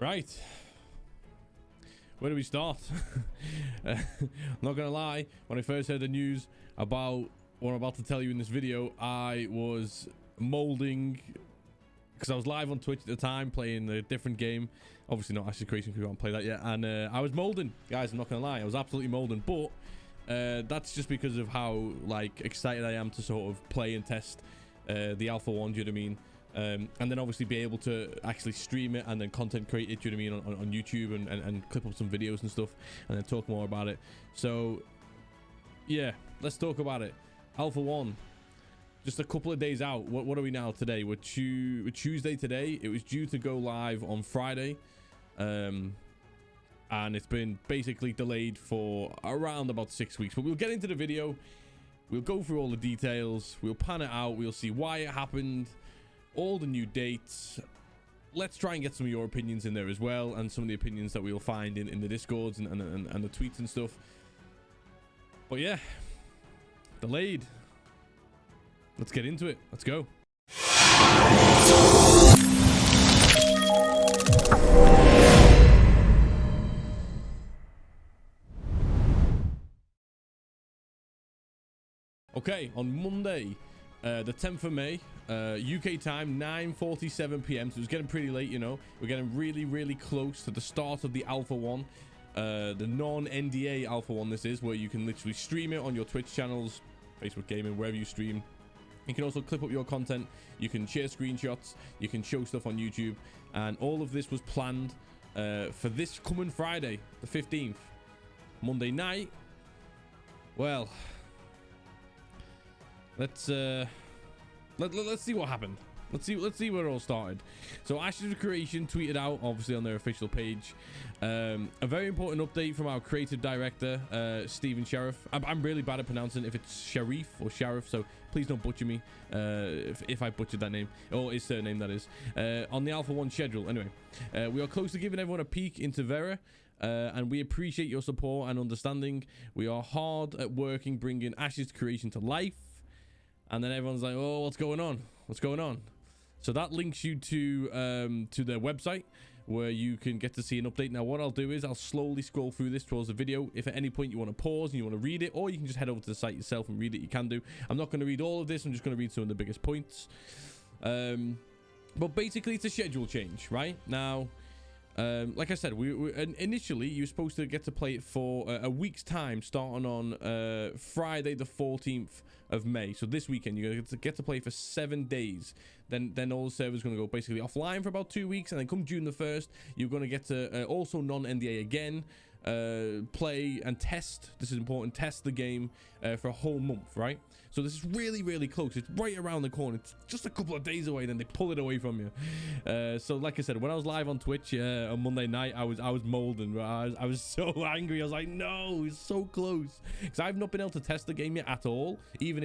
Right. Where do we start? I'm not gonna lie, when I first heard the news about what I'm about to tell you in this video, I was molding because I was live on Twitch at the time playing a different game. Obviously not Ashes Creation because we haven't played that yet. And I was molding, guys. I'm not gonna lie, I was absolutely molding. But that's just because of how like excited I am to sort of play and test the Alpha 1. Do you know what I mean? And then obviously be able to actually stream it and then content create it, do you know what I mean, on YouTube and clip up some videos and stuff and then talk more about it. So yeah, let's talk about it. Alpha 1, just a couple of days out. What are we now today? We're Tuesday today. It was due to go live on Friday, and it's been basically delayed for around about 6 weeks, but we'll get into the video. We'll go through all the details, we'll pan it out, we'll see why it happened, all the new dates. Let's try and get some of your opinions in there as well, and some of the opinions that we'll find in the discords and the tweets and stuff. But yeah, delayed. Let's get into it. Let's go. Okay, on Monday, the 10th of May, UK time, 9:47 p.m. So it was getting pretty late, you know. We're getting really close to the start of the Alpha 1, the non-NDA Alpha 1 this is, where you can literally stream it on your Twitch channels, Facebook Gaming, wherever you stream. You can also clip up your content, you can share screenshots, you can show stuff on YouTube, and all of this was planned for this coming Friday, the 15th. Monday night, well, let's see what happened. Let's see where it all started. So Ashes Creation tweeted out, obviously on their official page, a very important update from our creative director, Stephen Sheriff. I'm really bad at pronouncing if it's Sharif or Sheriff, so please don't butcher me if I butchered that name, or his surname that is. On the Alpha 1 schedule, anyway. We are close to giving everyone a peek into Vera, and we appreciate your support and understanding. We are hard at working, bringing Ashes Creation to life. And then everyone's like, oh, what's going on? What's going on? So that links you to their website, where you can get to see an update. Now, what I'll do is I'll slowly scroll through this towards the video. If at any point you want to pause and you want to read it, or you can just head over to the site yourself and read it, you can do. I'm not going to read all of this. I'm just going to read some of the biggest points. But basically, it's a schedule change, right? Now, like I said, initially you were supposed to get to play it for a week's time, starting on Friday the 14th of May. So this weekend you're going to get to play for 7 days. Then all the servers are going to go basically offline for about 2 weeks, and then come June the 1st, you're going to get to also non-NDA again, play and test. This is important. Test the game for a whole month, right? So this is really close. It's right around the corner. It's just a couple of days away, then they pull it away from you. So like I said, when I was live on Twitch on Monday night, I was molding. I was so angry. I was like, no, it's so close, because I've not been able to test the game yet at all. Even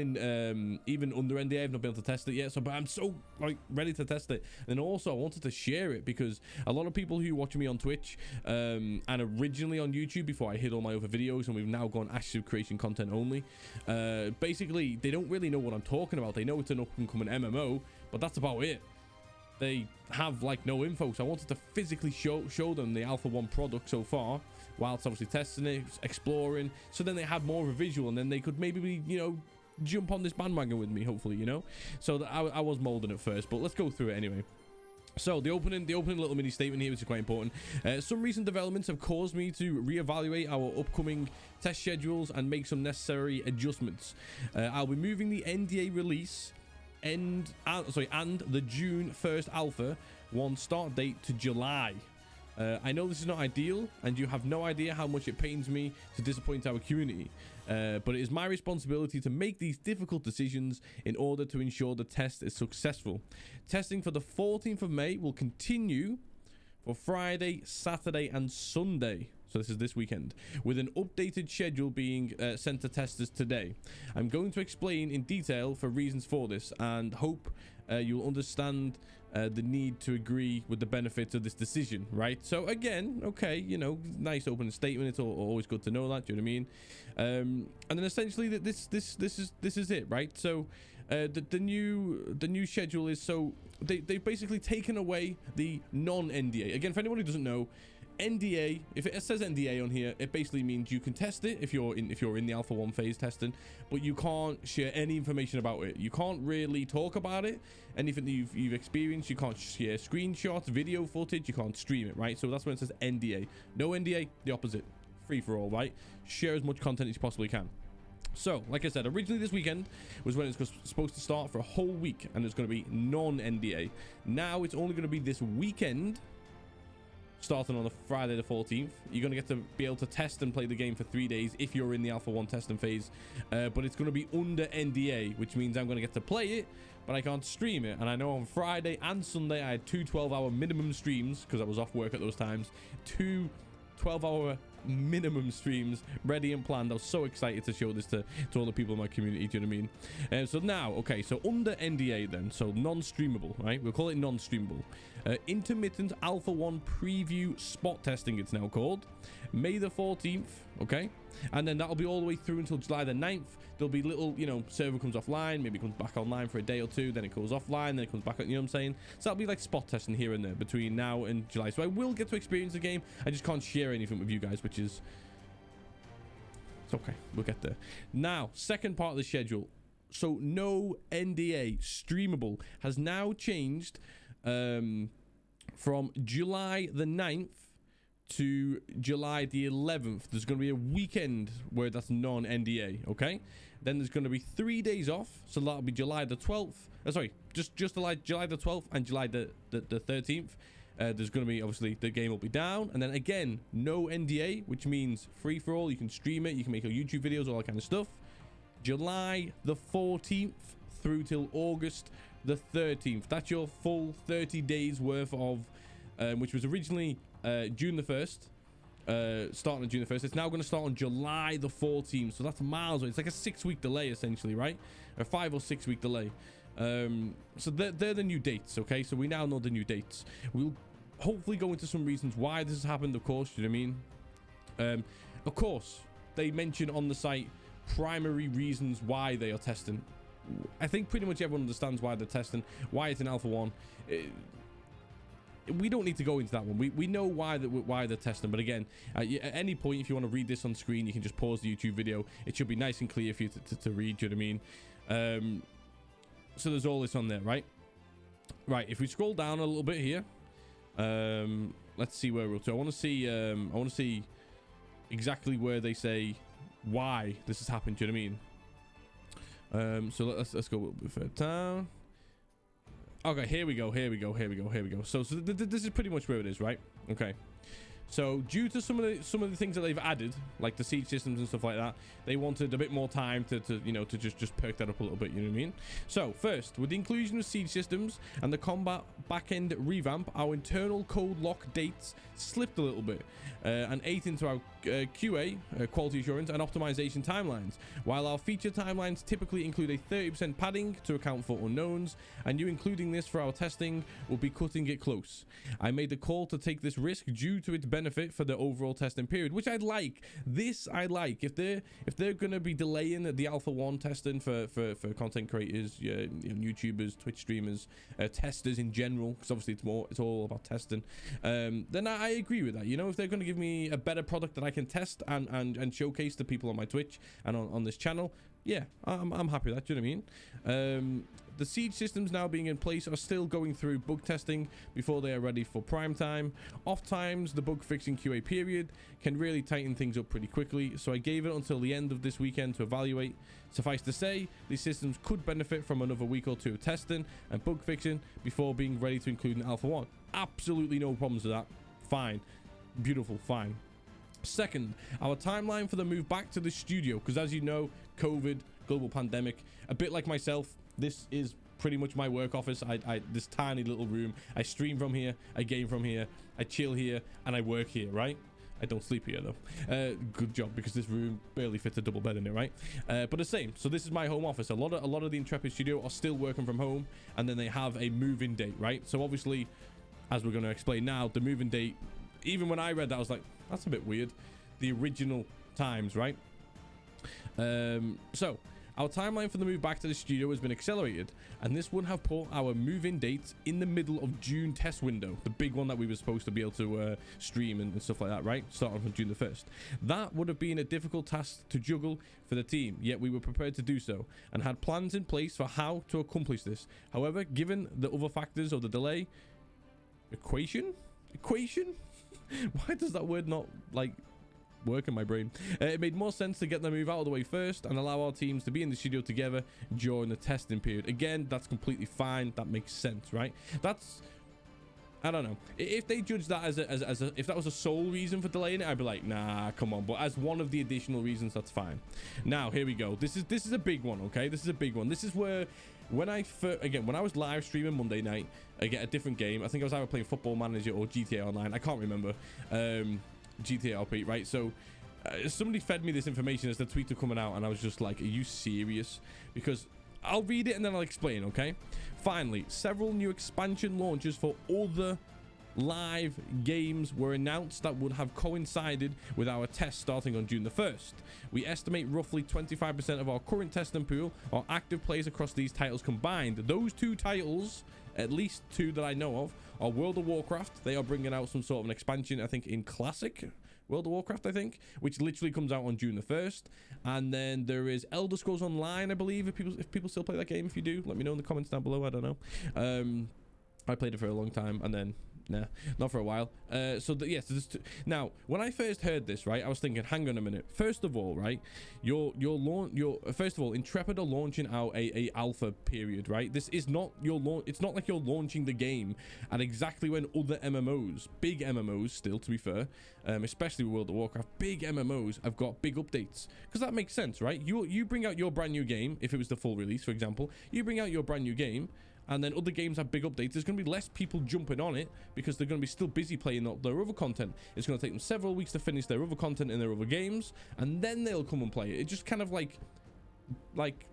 under NDA, I've not been able to test it yet. So, but I'm so like ready to test it. And also, I wanted to share it because a lot of people who watch me on Twitch and originally on YouTube before I hid all my other videos, and we've now gone Ashes Creation content only. Basically, they don't really know what I'm talking about. They know it's an up-and-coming MMO, but that's about it. They have like no info, so I wanted to physically show them the Alpha 1 product so far, whilst obviously testing it, exploring, so then they had more of a visual, and then they could maybe, you know, jump on this bandwagon with me, hopefully, you know. So I was molding at first, but let's go through it anyway. So the opening little mini statement here, which is quite important. Some recent developments have caused me to reevaluate our upcoming test schedules and make some necessary adjustments. I'll be moving the NDA release and the June 1st Alpha 1 start date to July. I know this is not ideal, and you have no idea how much it pains me to disappoint our community. But it is my responsibility to make these difficult decisions in order to ensure the test is successful. Testing for the 14th of May will continue for Friday, Saturday, and Sunday. So this is this weekend, with an updated schedule being sent to testers today. I'm going to explain in detail for reasons for this, and hope you'll understand the need to agree with the benefits of this decision, right? So again, okay, you know, nice opening statement. It's always good to know that. Do you know what I mean? And then essentially this is it, right? So The new schedule is, so they've basically taken away the non-NDA. Again, for anyone who doesn't know, NDA, if it says NDA on here, it basically means you can test it if you're in the Alpha 1 phase testing, but you can't share any information about it. You can't really talk about it. Anything that you've experienced, you can't share screenshots, video footage, you can't stream it, right? So that's when it says NDA. No NDA, the opposite. Free for all, right? Share as much content as you possibly can. So, like I said, originally this weekend was when it's supposed to start for a whole week, and it's going to be non-NDA. Now it's only going to be this weekend, starting on the Friday the 14th. You're going to get to be able to test and play the game for 3 days if you're in the Alpha 1 testing phase. But it's going to be under NDA, which means I'm going to get to play it, but I can't stream it. And I know on Friday and Sunday I had 2 12-hour minimum streams because I was off work at those times. 2 12-hour minimum streams ready and planned. I was so excited to show this to all the people in my community. Do you know what I mean? So now, okay, so under NDA then, so non-streamable, right? We'll call it non-streamable. Intermittent Alpha 1 preview spot testing, it's now called. May the 14th, okay? And then that'll be all the way through until July the 9th. There'll be little, you know, server comes offline, maybe comes back online for a day or two, then it goes offline, then it comes back, you know what I'm saying? So that'll be like spot testing here and there between now and July. So I will get to experience the game. I just can't share anything with you guys, which is... it's okay. We'll get there. Now, second part of the schedule. So no NDA streamable has now changed from July the 9th to July the 11th. There's going to be a weekend where that's non-NDA, okay? Then there's going to be 3 days off, so that'll be July the 12th. Sorry, just July the 12th and July the 13th. There's going to be, obviously, the game will be down. And then again, no NDA, which means free for all. You can stream it, you can make your YouTube videos, all that kind of stuff. July the 14th through till August the 13th. That's your full 30 days worth of, which was originally June the 1st, starting on June the 1st. It's now going to start on July the 14th, so that's miles away. It's like a 6-week delay essentially, right? A 5 or 6 week delay. So they're the new dates, okay? So we now know the new dates. We'll hopefully go into some reasons why this has happened, of course. You know what I mean? Of course, they mention on the site primary reasons why they are testing. I think pretty much everyone understands why they're testing, why it's in Alpha 1. We don't need to go into that one. We know why they're testing, but again, at any point, if you want to read this on screen, you can just pause the YouTube video. It should be nice and clear for you to read. Do you know what I mean? So there's all this on there, right? Right. If we scroll down a little bit here, let's see where we're up to. I want to see exactly where they say why this has happened. Do you know what I mean? So let's go a little bit further down. Okay, here we go. So this is pretty much where it is, right? Okay. So due to some of the things that they've added, like the siege systems and stuff like that, they wanted a bit more time to just perk that up a little bit, you know what I mean? So first, with the inclusion of siege systems and the combat backend revamp, our internal code lock dates slipped a little bit and ate into our QA, quality assurance, and optimization timelines. While our feature timelines typically include a 30% padding to account for unknowns, and you including this for our testing will be cutting it close. I made the call to take this risk due to its benefit for the overall testing period, which I'd like. I like. If they're gonna be delaying the Alpha 1 testing for content creators, YouTubers, Twitch streamers, testers in general, because obviously it's all about testing, then I agree with that. You know, if they're gonna give me a better product that I can test and showcase to people on my Twitch and on this channel, yeah, I'm happy with that. Do you know what I mean? The siege systems now being in place are still going through bug testing before they are ready for prime time. Off times, the bug fixing QA period can really tighten things up pretty quickly, so I gave it until the end of this weekend to evaluate. Suffice to say, these systems could benefit from another week or two of testing and bug fixing before being ready to include in Alpha 1. Absolutely no problems with that. Fine. Beautiful. Fine. Second, our timeline for the move back to the studio, because as you know, COVID, global pandemic, a bit like myself, this is pretty much my work office. This tiny little room. I stream from here, I game from here, I chill here, and I work here, right? I don't sleep here though. Good job, because this room barely fits a double bed in it, right? But the same. So this is my home office. A lot of the Intrepid studio are still working from home, and then they have a move-in date, right? So obviously, as we're going to explain now, the move-in date, even when I read that, I was like, that's a bit weird. The original times, right? So Our timeline for the move back to the studio has been accelerated, and this would have put our move-in date in the middle of June test window, the big one that we were supposed to be able to stream and stuff like that, right? Starting from June the 1st. That would have been a difficult task to juggle for the team, yet we were prepared to do so and had plans in place for how to accomplish this. However, given the other factors of the delay equation why does that word not like work in my brain? It made more sense to get the move out of the way first and allow our teams to be in the studio together during the testing period. Again, that's completely fine. That makes sense, right? That's, I don't know, if they judge that as if that was a sole reason for delaying it, I'd be like, nah, come on. But as one of the additional reasons, that's fine. Now here we go. This is a big one. Okay, this is a big one. This is where when I was live streaming Monday night, I get a different game. I think I was either playing Football Manager or GTA Online. I can't remember. GTA RP, right? So somebody fed me this information as the tweets were coming out, and I was just like, are you serious? Because I'll read it and then I'll explain, okay? Finally, several new expansion launches for other live games were announced that would have coincided with our test starting on June the 1st. We estimate roughly 25% of our current testing pool are active players across these titles combined. Those two titles, at least two that I know of, are World of Warcraft. They are bringing out some sort of an expansion, I think, in Classic World of Warcraft, I think, which literally comes out on June the 1st. And then there is Elder Scrolls Online, I believe. If people still play that game, if you do, let me know in the comments down below. I don't know. I played it for a long time, and then nah, not for a while. So yes, now when I first heard this, right, I was thinking, hang on a minute. First of all, right, first of all, Intrepid are launching out a alpha period, right? This is not your launch. It's not like you're launching the game at exactly when other MMOs, big MMOs, still to be fair, especially with World of Warcraft, big MMOs have got big updates, because that makes sense, right? You bring out your brand new game, if it was the full release, for example, you bring out your brand new game, and then other games have big updates. There's going to be less people jumping on it because they're going to be still busy playing their other content. It's going to take them several weeks to finish their other content in their other games, and then they'll come and play it. It just kind of like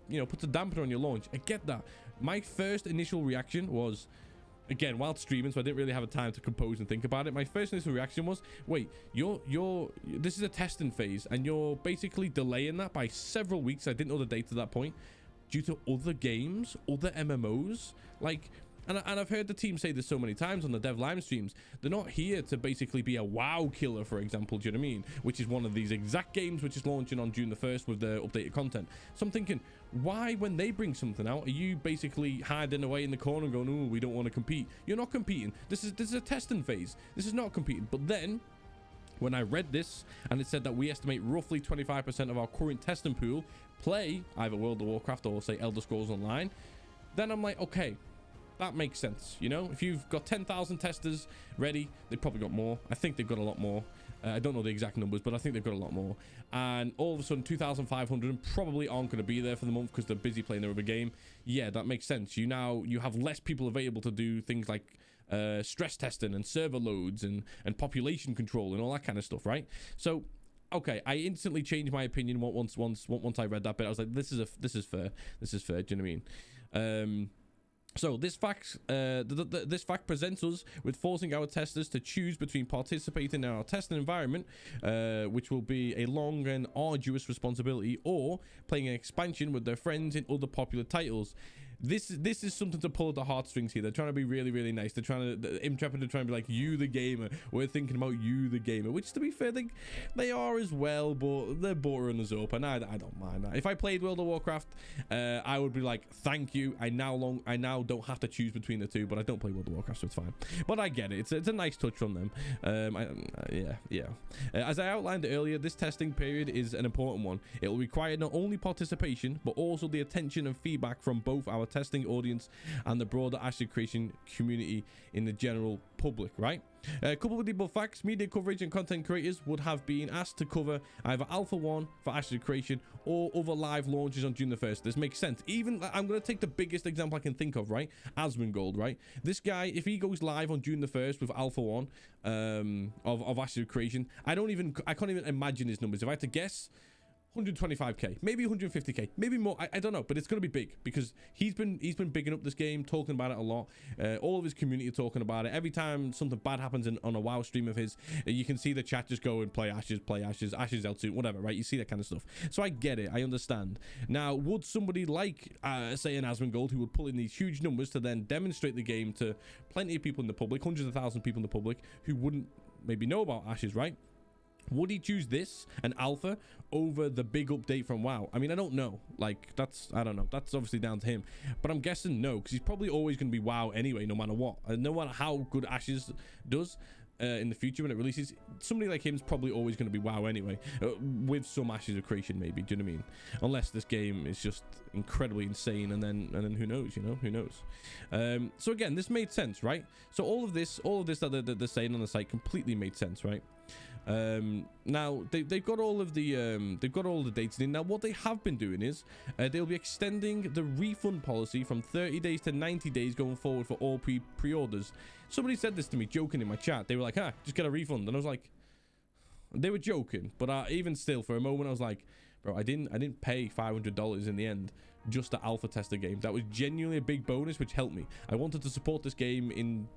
you know, puts a dampener on your launch. I get that. My first initial reaction was, again, while streaming, so I didn't really have a time to compose and think about it. My first initial reaction was, wait, this is a testing phase, and you're basically delaying that by several weeks. I didn't know the date at that point, due to other games, other MMOs. Like, and I've heard the team say this so many times on the LiamH streams. They're not here to basically be a WoW killer, for example, do you know what I mean? Which is one of these exact games which is launching on June the 1st with the updated content. So I'm thinking, why, when they bring something out, are you basically hiding away in the corner and going, oh, we don't want to compete? You're not competing. This is a testing phase. This is not competing. But then, when I read this and it said that we estimate roughly 25% of our current testing pool play either World of Warcraft or say Elder Scrolls Online, then I'm like, okay, that makes sense. You know, if you've got 10,000 testers ready, they've probably got more. I think they've got a lot more. I don't know the exact numbers, but I think they've got a lot more. And all of a sudden 2,500 probably aren't going to be there for the month because they're busy playing their other game. Yeah, that makes sense. You have less people available to do things like stress testing and server loads and population control and all that kind of stuff, right? So okay, I instantly changed my opinion once I read that bit. I was like, this is fair. This is fair. Do you know what I mean? So this fact presents us with forcing our testers to choose between participating in our testing environment, which will be a long and arduous responsibility, or playing an expansion with their friends in other popular titles. This is something to pull at the heartstrings here. They're trying to be really, really nice. They're trying to, Intrepid are trying to be like, you the gamer. We're thinking about you the gamer, which to be fair, they are as well, but they're buttering us up, and I don't mind that. If I played World of Warcraft, I would be like, thank you. I now don't have to choose between the two, but I don't play World of Warcraft, so it's fine. But I get it. It's a nice touch from them. Yeah. As I outlined earlier, this testing period is an important one. It will require not only participation, but also the attention and feedback from both our testing audience and the broader Ashley creation community in the general public, right? Coupled with the above facts, media coverage and content creators would have been asked to cover either Alpha 1 for Ashley creation or other live launches on June the 1st. This makes sense. Even, I'm going to take the biggest example I can think of, right? Asmongold, right? This guy, if he goes live on June the 1st with Alpha 1 of Ashley creation, I can't even imagine his numbers. If I had to guess, 125k, maybe 150k, maybe more. I don't know, but it's going to be big because he's been bigging up this game, talking about it a lot. All of his community are talking about it. Every time something bad happens on a WoW stream of his, you can see the chat just go and play Ashes L2, whatever, right? You see that kind of stuff. So I get it, I understand. Now, would somebody like, say, an Asmongold, who would pull in these huge numbers to then demonstrate the game to plenty of people in the public, hundreds of thousands of people in the public who wouldn't maybe know about Ashes, right? Would he choose this, an alpha, over the big update from WoW? I mean, I don't know. Like, I don't know. That's obviously down to him. But I'm guessing no, because he's probably always going to be WoW anyway, no matter what. No matter how good Ashes does in the future when it releases, somebody like him is probably always going to be WoW anyway, with some Ashes of creation maybe. Do you know what I mean? Unless this game is just incredibly insane, and then who knows? You know, who knows? So again, this made sense, right? So all of this that they're saying on the site completely made sense, right? Now they've got all of the dates in. Now what they have been doing is they'll be extending the refund policy from 30 days to 90 days going forward for all pre-orders. Somebody said this to me joking in my chat. They were like, just get a refund. And I was like, they were joking, but even still, for a moment I was like, bro, I didn't pay $500 in the end just to alpha test the game. That was genuinely a big bonus, which helped me. I wanted to support this game in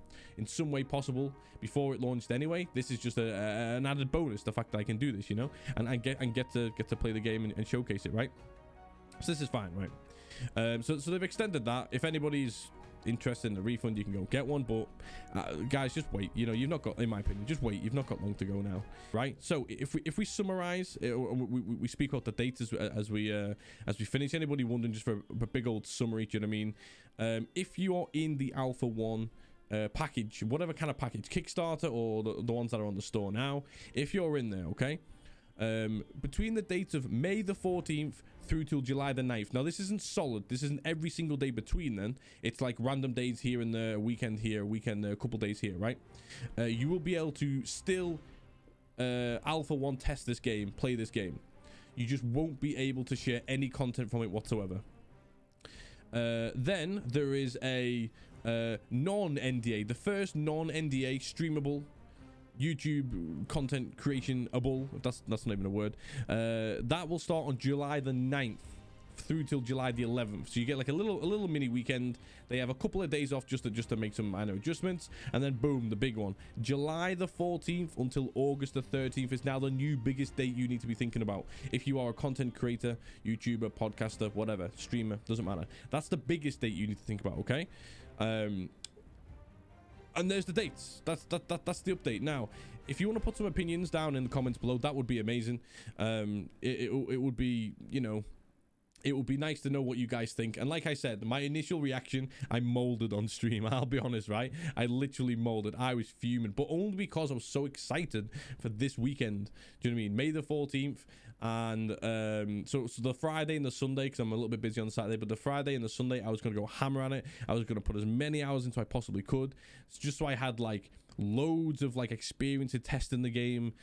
some way possible before it launched anyway. This is just an added bonus, the fact that I can do this, you know, and get to play the game and showcase it, right? So this is fine, right? So they've extended that. If anybody's interested in the refund, you can go get one, but guys, just wait. You know, you've not got, in my opinion, just wait. You've not got long to go now, right? So if we summarize, we speak about the dates as we finish. Anybody wondering, just for a big old summary, do you know what I mean? If you are in the Alpha 1 package, whatever kind of package, Kickstarter or the ones that are on the store now, if you're in there, okay, between the dates of May the 14th through till July the 9th. Now this isn't solid, this isn't every single day between then, it's like random days here and there, weekend here, weekend there, a couple days here, right? You will be able to still Alpha 1 test this game, play this game. You just won't be able to share any content from it whatsoever. Then there is a non-NDA, the first non-NDA streamable YouTube content creation-able, if that's not even a word, that will start on July the 9th through till July the 11th. So you get like a little mini weekend. They have a couple of days off just to make some minor adjustments, and then boom, the big one, July the 14th until August the 13th is now the new biggest date you need to be thinking about if you are a content creator, YouTuber, podcaster, whatever, streamer, doesn't matter. That's the biggest date you need to think about, okay? And there's the dates. That's the update. Now, if you want to put some opinions down in the comments below, that would be amazing. It would be, you know, it would be nice to know what you guys think. And like I said, my initial reaction, I molded on stream. I'll be honest, right? I literally molded. I was fuming, but only because I was so excited for this weekend. Do you know what I mean? May the 14th. And so the Friday and the Sunday, because I'm a little bit busy on the Saturday, but the Friday and the Sunday, I was going to go hammer on it. I was going to put as many hours into I possibly could, just so I had like loads of like experience in testing the game,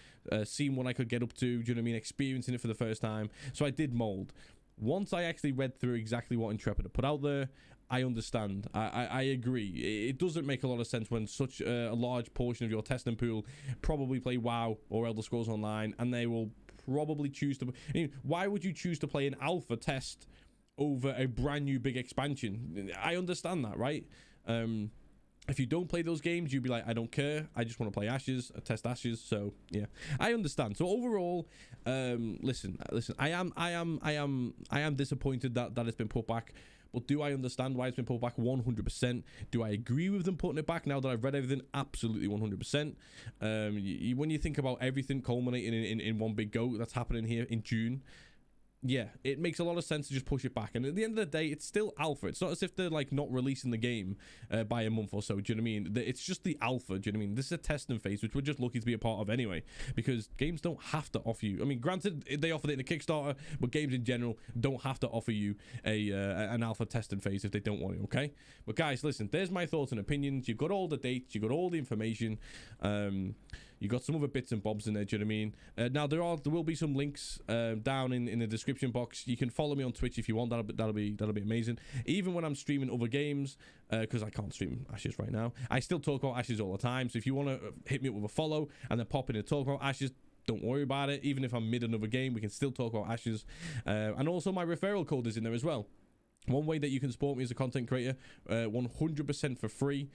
seeing what I could get up to, do you know what I mean, experiencing it for the first time. So I did mold. Once I actually read through exactly what Intrepid had put out there, I understand. I agree. It doesn't make a lot of sense when such a large portion of your testing pool probably play WoW or Elder Scrolls Online, and they will probably choose to. I mean, why would you choose to play an alpha test over a brand new big expansion? I understand that, right? If you don't play those games, you'd be like, I don't care. I just want to play Ashes, test Ashes. So yeah, I understand. So overall, listen. I am disappointed that it's been put back. But do I understand why it's been put back? 100%. Do I agree with them putting it back now that I've read everything? Absolutely 100%. When you think about everything culminating in one big go that's happening here in June, yeah, it makes a lot of sense to just push it back. And at the end of the day, it's still alpha. It's not as if they're like not releasing the game by a month or so. Do you know what I mean? It's just the alpha. Do you know what I mean? This is a testing phase, which we're just lucky to be a part of anyway, because games don't have to offer you. I mean, granted, they offered it in a Kickstarter, but games in general don't have to offer you an alpha testing phase if they don't want it. Okay, but guys, listen. There's my thoughts and opinions. You've got all the dates. You've got all the information. You got some other bits and bobs in there. Do you know what I mean? Now there will be some links down in the description box. You can follow me on Twitch if you want. That'll be amazing. Even when I'm streaming other games, because I can't stream Ashes right now, I still talk about Ashes all the time. So if you want to hit me up with a follow and then pop in and talk about Ashes, don't worry about it. Even if I'm mid another game, we can still talk about Ashes. And also my referral code is in there as well. One way that you can support me as a content creator, 100% for free,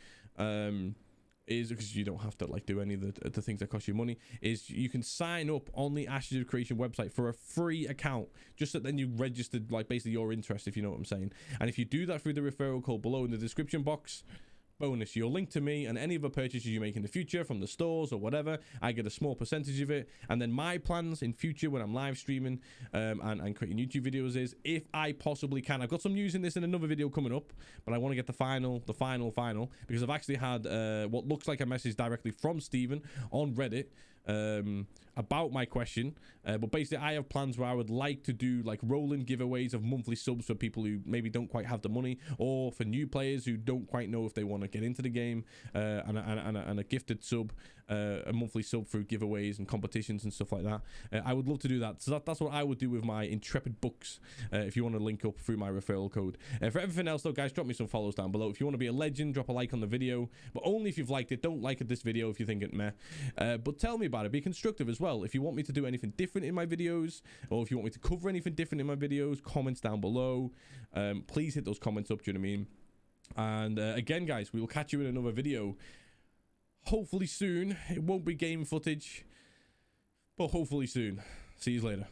is because you don't have to like do any of the things that cost you money, is you can sign up on the Ashes of Creation website for a free account, just so then you registered like basically your interest, if you know what I'm saying. And if you do that through the referral code below in the description box, bonus, you'll link to me, and any other purchases you make in the future from the stores or whatever, I get a small percentage of it. And then my plans in future when I'm live streaming and creating YouTube videos is, if I possibly can, I've got some news in this in another video coming up, but I want to get the final, because I've actually had what looks like a message directly from Steven on Reddit about my question, but basically I have plans where I would like to do like rolling giveaways of monthly subs for people who maybe don't quite have the money, or for new players who don't quite know if they want to get into the game, and a gifted sub, a monthly sub through giveaways and competitions and stuff like that. I would love to do that, so that's what I would do with my Intrepid books, if you want to link up through my referral code. For everything else though, guys, drop me some follows down below. If you want to be a legend, drop a like on the video, but only if you've liked it. Don't like this video if you think it meh, but tell me about it. Be constructive as well. If you want me to do anything different in my videos, or if you want me to cover anything different in my videos, comments down below. Please hit those comments up, do you know what I mean? And again, guys, we will catch you in another video hopefully soon. It won't be game footage, but hopefully soon. See you later.